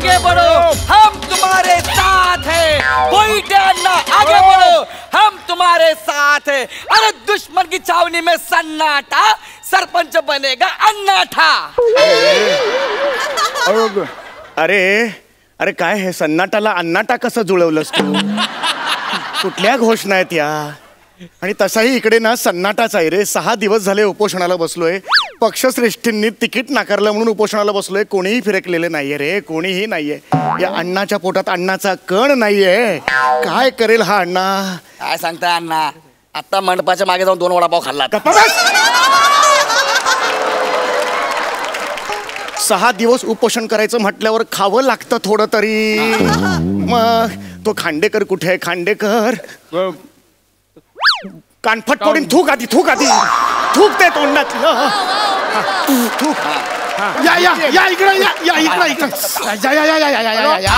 आगे बढ़ो, हम तुम्हारे साथ हैं। बोईटे अन्ना आगे बढ़ो, हम तुम्हारे साथ हैं। अरे दुश्मन की छावनी में सन्नाटा, सरपंच बनेगा अन्नाठा। अरे अरे काय हे सन्नाटाला अन्नाटा कसं जुळवलंस तू? कुठल्या घोषणा आहेत या? आणि तसाही इकडे ना सन्नाटाच आहे रे. 6 दिवस झाले उपोषणाला बसलोय. पक्षश्रेष्ठींनी तिकीट नाकारलं म्हणून उपोषणाला बसलोय. कोणीही फिरकलेलं नाहीये रे, कोणीही नाहीये. या अण्णाच्या पोटात अन्नाचा कण नाहीये. काय करेल हा अण्णा? काय सांगताय अण्णा? आता मंडपाच्या मागे जाऊन 2 वडापाव खाल्ला. 6 दिवस उपोषण करायचं म्हटल्यावर खावं लागतं थोडं तरी. मग तो खांडेकर कुठे आहे? खांडेकर कानफट पडून थूक आधी, थूक आधी, थूक ते तोंडात. थूक. या या या इकडे या या इकडे इकडे या या या या या या या.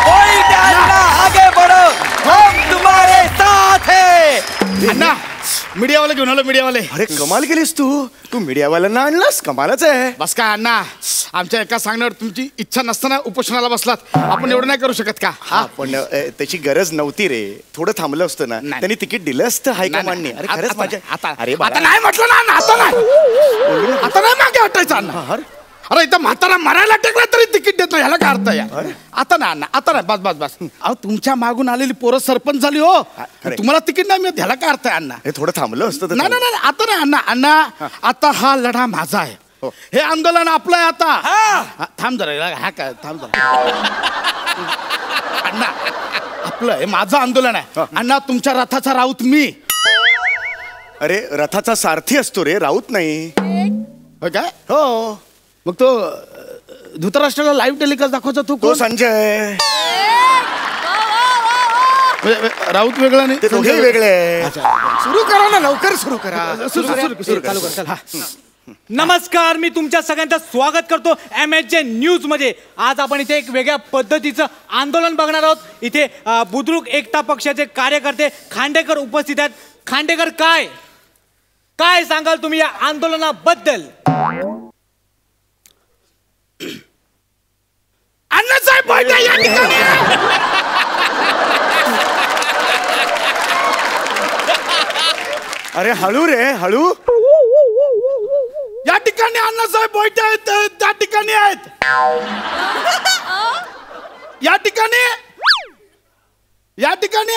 बोईटे अन्ना आगे बढ़ो, हम तुम्हारे साथ हैं। अण्णा मीडियावाले घेऊन आलो, मीडियावाले. अरे कमाल केलीस तू मीडियावाल्यांना आणलास? कमालच आहे. बस काय अण्णा, आमच्या एका सांगण्यावर तुमची इच्छा नसताना उपोषणाला बसलात. आपण एवढं नाही करू शकत का? हा पण त्याची गरज नव्हती रे. थोडं थांबलं असतं ना, त्यांनी तिकीट दिलं असतं हायकमांडने. अरे खरंच माझ्या अरे आता नाही म्हटलं ना अण्णा, आता नाही, आता नाही मागे हटायचं अण्णा. अरे इथं म्हातारा मरायला टेकला तरी तिकीट देत नाही, ह्याला काय अर्थ आहे? आता नाही अण्णा, आता नाही, बस बस बस. अहो तुमच्या मागून आलेली पोरं सरपंच झाली हो, तुम्हाला तिकीट नाही मिळत, ह्याला काय अर्थ आहे अण्णा? हे थोडं थांबलं असतं. नाही नाही आता नाही अण्णा. अण्णा आता हा लढा माझा आहे. हे आंदोलन आपलं आहे आता. थांब जरा, हा काय थांब जरा अण्णा. आपलं हे माझं आंदोलन आहे अण्णा. तुमच्या रथाचा राऊत मी. अरे रथाचा सारथी असतो रे, राऊत नाही. काय? हो. मग तो धृतराष्ट्राला लाईव्ह टेलिकास्ट दाखवायचा तो संजय. राऊत वेगळा नाही, ते दोघेही वेगळे. सुरू करा ना, लवकर सुरू करा. नमस्कार, मी तुमच्या सगळ्यांचं स्वागत करतो MHJ न्यूज मध्ये. आज आपण इथे एक वेगळ्या पद्धतीचं आंदोलन बघणार आहोत. इथे बुद्रुक एकता पक्षाचे कार्यकर्ते खांडेकर उपस्थित आहेत. खांडेकर काय काय सांगाल तुम्ही या आंदोलनाबद्दल? अण्णासाहेब बोईटे या ठिकाणी. अरे हळू रे, हळू. या ठिकाणी अण्णासाहेब बोईटे आहेत, त्या ठिकाणी आहेत. या ठिकाणी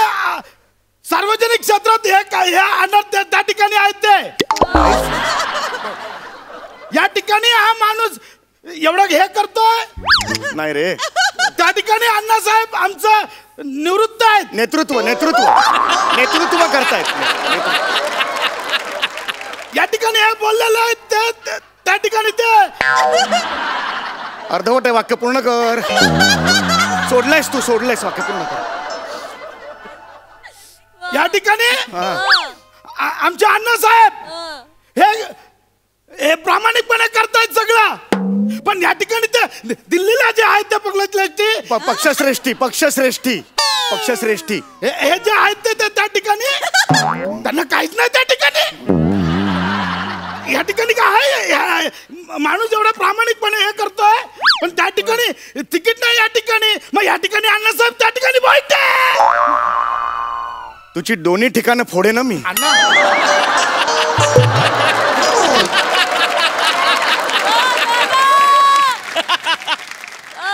सार्वजनिक क्षेत्रात हे काय हे अण्णा त्या ठिकाणी आहेत ते. या ठिकाणी हा माणूस एवढं हे करतोय नाही रे. त्या ठिकाणी अण्णासाहेब आमचं निवृत्त आहेत. नेतृत्व करतायत. या ठिकाणी हे बोललेलं आहे त्या ठिकाणी ते. अर्धवट आहे, वाक्य पूर्ण कर. सोडलायस वाक्य पूर्ण कर. या ठिकाणी आमचे अण्णासाहेब हे प्रामाणिकपणे करतायत सगळं. पण या ठिकाणी ते दिल्लीला जे आहेत त्या पक्षश्रेष्ठी हे जे आहेत ते त्या ठिकाणी त्यांना काहीच नाही. त्या ठिकाणी या ठिकाणी काय आहे, माणूस एवढा प्रामाणिकपणे हे करतोय पण त्या ठिकाणी तिकीट नाही. या ठिकाणी मग या ठिकाणी अण्णासाहेब, त्या ठिकाणी बोईटे. तुझी दोन्ही ठिकाणं फोडे ना मी.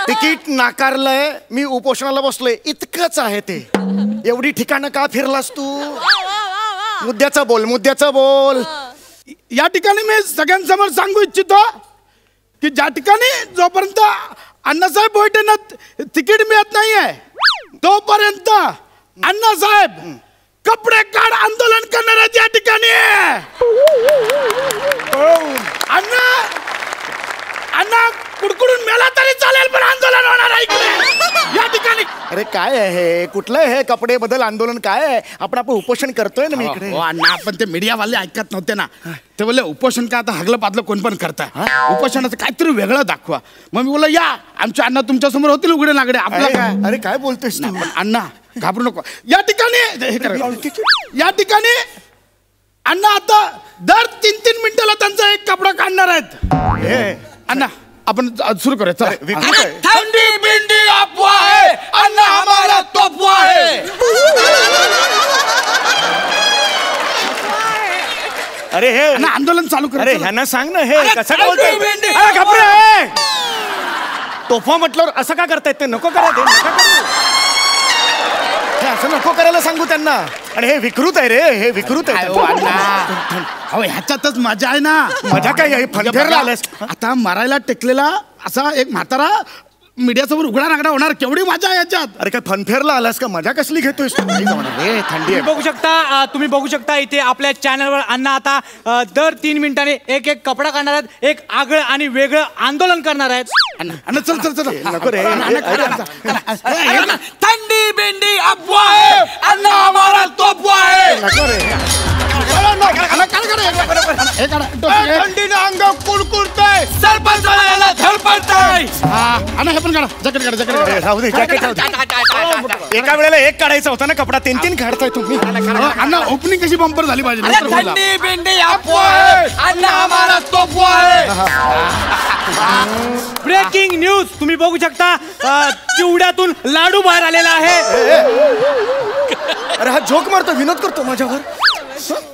तिकीट नाकारलंय, मी उपोषणाला बसलोय, इतकंच आहे ते. एवढी ठिकाणं का फिरलास तू? मुद्द्याचं बोल. या ठिकाणी मी सगळ्यांसमोर सांगू इच्छितो की ज्या ठिकाणी जोपर्यंत अण्णासाहेब बोईटेंना तिकीट मिळत नाहीये तोपर्यंत अण्णासाहेब कपडे काढ आंदोलन करणार आहेत या ठिकाणी. अण्णा कुडकुडून मेला तरी चालेल पण आंदोलन होणार आहे इकडे या ठिकाणी. अरे काय आहे, कुठलं आहे कपडे बदल आंदोलन? काय आहे? आपण उपोषण करतोय ना मी इकडे. अण्णा पण ते मीडियावाले ऐकत नव्हते ना. ते बोलले उपोषण काय आता हगलं पातलं कोण पण करताय, उपोषणाचं काहीतरी वेगळं दाखवा. मग मी बोललो या आमच्या अण्णा तुमच्या समोर होतील उघडे नागडे. आपलं काय? अरे काय बोलतोयस ना? अण्णा घाबरू नको. या ठिकाणी अण्णा आता दर 3-3 मिनिटाला त्यांचा एक कपडा काढणार आहेत. अण्णा आपण सुरू करूया चला. विकृत आहे. ठंडी बिंडी अफवाह है, अन्ना हमारा तोहफा है. अरे हे अण्णा, आंदोलन चालू कर. अरे ह्यांना सांग ना हे अरे कसं थंडी बोलतोय? बिंडी. अरे घाबरे. तोफा म्हटल्यावर असं का करतायत ते नको करा ते नका करू. हे असं नको करायला सांगू त्यांना. आणि हे विकृत आहे रे हे विकृत आहे. अहो ह्याच्यातच मजा आहे ना. मजा काय आहे फनफेरला आलास. आता मरायला टेकलेला असा एक म्हातारा मीडियासमोर उघडा नागडा होणार, केवढी मजा आहे याच्यात. अरे काय फनफेरला आलास का मजा कसली घेतोयस तू? नाही जमणार रे, थंडी आहे. तुम्ही बघू शकता इथे आपल्या चॅनलवर अण्णा आता दर 3 मिनिटांनी एक एक कपडा काढणार आहेत, एक आगळं आणि वेगळं आंदोलन करणार आहेत. अण्णा चल चल चल नको रे. ठंडी बिंडी अफवाह है, अन्ना हमारा तोहफा है. नको रे. थंडीनं अंग कुडकुडतंय, सरपंच बनायला धडपडतंय. अण्णा हे पण काढा, जॅकेट काढा, जॅकेट काढा. राहू दे जॅकेट राहू दे. एका वेळेला एक काढायचा होता ना कपडा, 3 काढताय तुम्ही. अण्णा ओपनिंग कशी बंपर झाली पाहिजे. अरे ठंडी बिंडी अफवाह है, अन्ना हमारा तोहफा है. ब्रेकिंग न्यूज तुम्ही बघू शकता चिवड्यातून लाडू बाहेर आलेला आहे. अरे हा जोक मारतो, विनोद करतो माझ्यावर.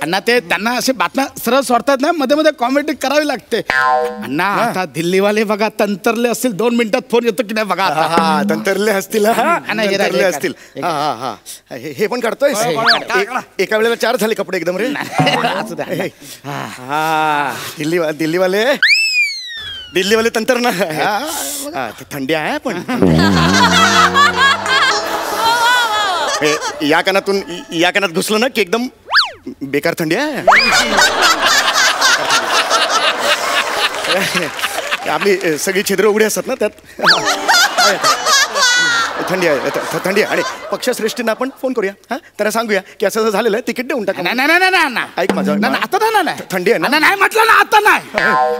अण्णा ते त्यांना असे बातम्या सरळ सोडतात ना, मध्ये मध्ये कॉमेडी करावी लागते. अण्णा आता दिल्लीवाले बघा तंतरले असतील, 2 मिनिटात फोन येतो की नाही बघा. हा तंतरले असतील. तंतरले असतील. हा हे पण काढतोय. एका वेळेला 4 झाले कपडे एकदम रे. दिल्लीवाले तंतर ना. थंडी आहे पण या कानात घुसलं ना की एकदम बेकार थंडी आहे. आपली सगळी छिद्र उघडी असतात ना त्यात. थंडी आहे. आणि पक्षश्रेष्ठींना आपण फोन करूया. हा त्यांना सांगूया की असं झालेलं आहे, तिकीट देऊन टाका. नाही ऐक माझं. आता नाही थंडी आहे ना. नाही म्हटलं ना आता नाही.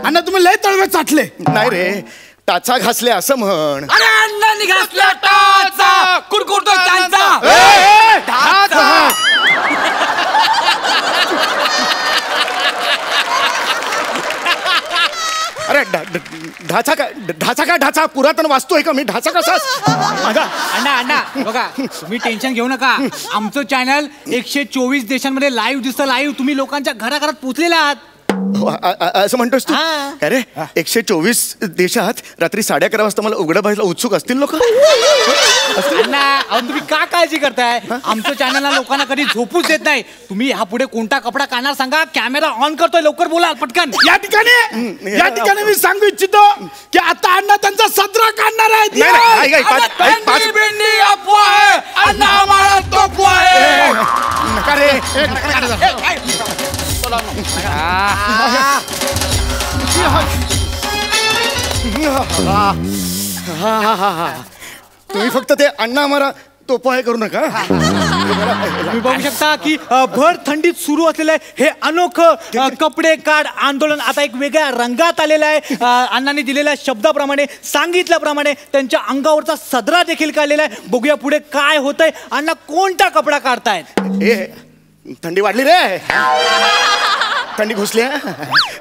अण्णा तुम्ही लय तळवे चाटले. नाही रे, टाचा घासले असं म्हण. अरे अण्णा निघासला टाचा, कुडकुडतो त्यांचा. अरे ढाचा काय ढाचा पुरातन वास्तू आहे का मी? ढाचा कसा माझा? अण्णा बघा तुम्ही टेन्शन घेऊ नका. आमचं चॅनल 124 देशांमध्ये लाईव्ह दिसतं. लाईव्ह तुम्ही लोकांच्या घराघरात पोहोचलेला आहात. असं म्हणतोस तू? काय रे 124 देशात रात्री 11:30 वाजता मला उघडं पाहायला उत्सुक असतील लोक. तुम्ही का काळजी करताय? आमचं चॅनलला लोकांना कधी झोपूच देत नाही. तुम्ही हा पुढे कोणता कपडा काढणार सांगा, कॅमेरा ऑन करतोय, लवकर बोला पटकन. या ठिकाणी मी सांगू इच्छितो की आता अण्णा त्यांचा सदरा काढणार आहेत. ठंडी बिंडी अफवाह है, अन्ना हमारा तोहफा है. नका रे. तुम्ही फक्त ते अण्णा आम्हाला तोफा करू नका. तुम्ही बघू शकता की भर थंडीत सुरू असलेलं आहे हे अनोखं कपडे काढ आंदोलन आता एक वेगळ्या रंगात आलेलं आहे. अण्णांनी दिलेल्या शब्दाप्रमाणे सांगितल्याप्रमाणे त्यांच्या अंगावरचा सदरा देखील काढलेला आहे. बघूया पुढे काय होतंय. अण्णा कोणता कपडा काढतायत? थंडी वाढली रे. थंडी घुसली.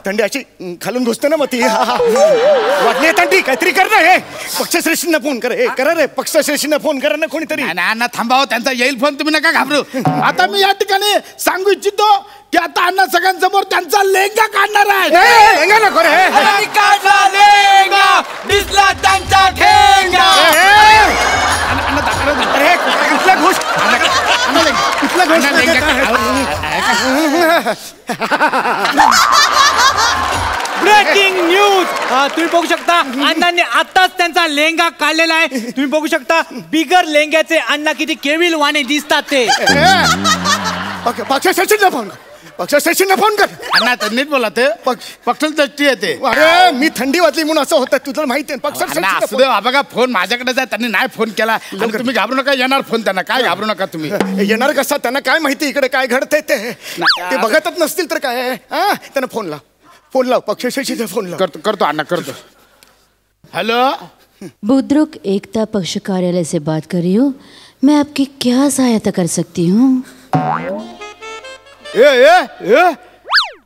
थंडी अशी खालून घुसते ना मग ती वाटली थंडी. काहीतरी कर ना. हे पक्षश्रेष्ठींना फोन कर. हे करा रे पक्षश्रेष्ठींना फोन करा ना कोणीतरी. अण्णा थांबावं, त्यांचा येईल फोन, तुम्ही नका घाबरू. आता मी या ठिकाणी सांगू इच्छितो की आता अण्णा सगळ्यांसमोर त्यांचा लेंगा काढणार आहे. लेंगा नको रे. अरे काढला लेंगा, दिसला त्यांचा ठेंगा. अरे कुठला घोष कुठला घोष ब्रेकिंग न्यूज तुम्ही बघू शकता अण्णांनी आताच त्यांचा लेंगा काढलेला आहे. तुम्ही बघू शकता बिगर लेंग्याचे अण्णा किती केविल वाणे दिसतात ते. पक्षश्रेष्ठींना फोन कर. पक्षश्रेष्ठींना फोन कर. अण्णा नीट बोला. ते पक्षाची दृष्टी येते. अरे मी थंडी वाजली म्हणून असं होतं. तुला माहिती आहे पक्षश्रेष्ठी बघा फोन माझ्याकडे आहे. त्यांनी नाही फोन केला. तुम्ही घाबरू नका. येणार फोन त्यांना. काय घाबरू नका तुम्ही. येणार कसा? त्यांना काय माहिती इकडे काय घडतंय ते बघतच नसतील तर काय. त्यांना फोन लाव. पक्षश्रेष्ठीचा फोन लाव. करतो अण्णा करतो. हेलो बुद्रुक एकता पक्ष कार्यालय से बात कर रही हूँ. मैं आपकी क्या सहायता कर सकती हूँ?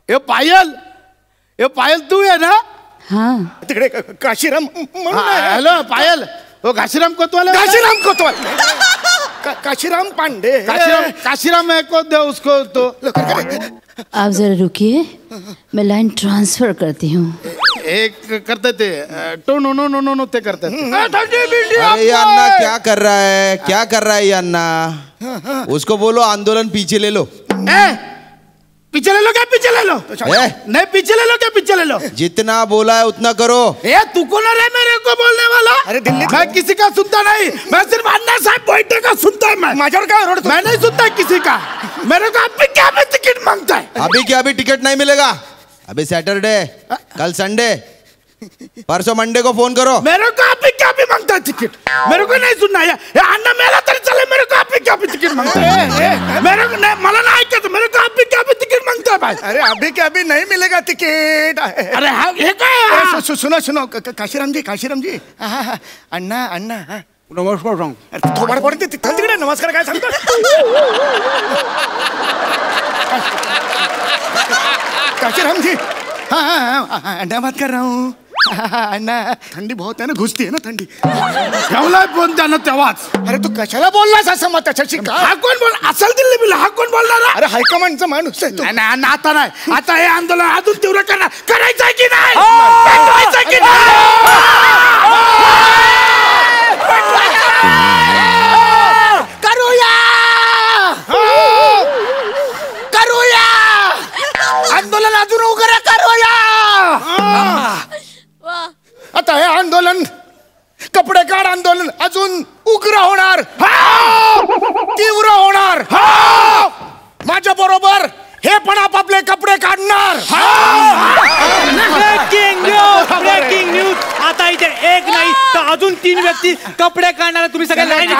ए पायल तू आहे ना? हाँ तिकडे काशीराम म्हणून आहे. हॅलो पायल हो घाशीराम कोतवाल काशीराम कोतवाल काशीराम पांडे काशीराम है को दे उसको तो आप जरा रुकिए, मैं लाइन ट्रांसफर करती हूँ. एक करते थे तो नो ते करते थे. अरे ये अन्ना क्या कर रहा है, क्या कर रहा है ये अन्ना? उसको बोलो आंदोलन पीछे ले लो. पीछे ले लो क्या पीछे ले लो नहीं पीछे ले लो क्या पीछे ले लो. जितना बोला है उतना करो. तू कौन है मेरे को बोलने वाला. अरे दिल्ली मैं किसी का सुनता नहीं, मैं सिर्फ अन्ना साहब बोईटे का सुनता है. मैं माझ्यावर काय ओरडतो? मैं नहीं सुनता किसी का. मेरे को अभी क्या भी टिकट मांगता है. अभी क्या अभी टिकट नहीं मिलेगा. अभी सैटरडे, कल संडे, परसों मंडे को फोन करो. मेरे को अभी क्या भी मांगता है टिकट. मेरे को नहीं सुनना है. अन्ना मेला तरी चले मेरे को अभी क्या भी टिकट मांगता है. मेरे को नहीं मला नाही ऐकत. मेरे को अभी क्या भी टिकट मांगता है भाई. अरे अभी क्या अभी नहीं मिलेगा टिकट. अरे हाँ हे काय सुनो काशीराम जी अण्णा अण्णा नमस्कार सांग. अरे थोबाड पडते तिकडे नमस्कार काय सांगतो. काशीराम जी हाँ अण्णा बात कर रहा हूँ. अण्णा थंडी बहुत है ना, घुसती है ना थंडी. ठेवलाय फोन त्यानं तेव्हाच. अरे तू कशाला बोललास असं मग त्याच्याशी का. हा कोण बोल असेल दिल्ली बिल हा कोण बोलणार. अरे हायकमांडचा माणूस आहे तू. नाही आता नाही. आता हे आंदोलन अजून तीव्र करणार. करायचंय की नाही पेटवायचंय की नाही. करूया आंदोलन अजून उग्र करूया. आता हे आंदोलन कपडे काढ आंदोलन अजून उग्र होणार, तीव्र होणार. माझ्या बरोबर हे पण आपापले कपडे काढणार. Breaking news. आता इथे एक नाही तर अजून 3 व्यक्ती कपडे काढणार. तुम्ही सगळे लाईन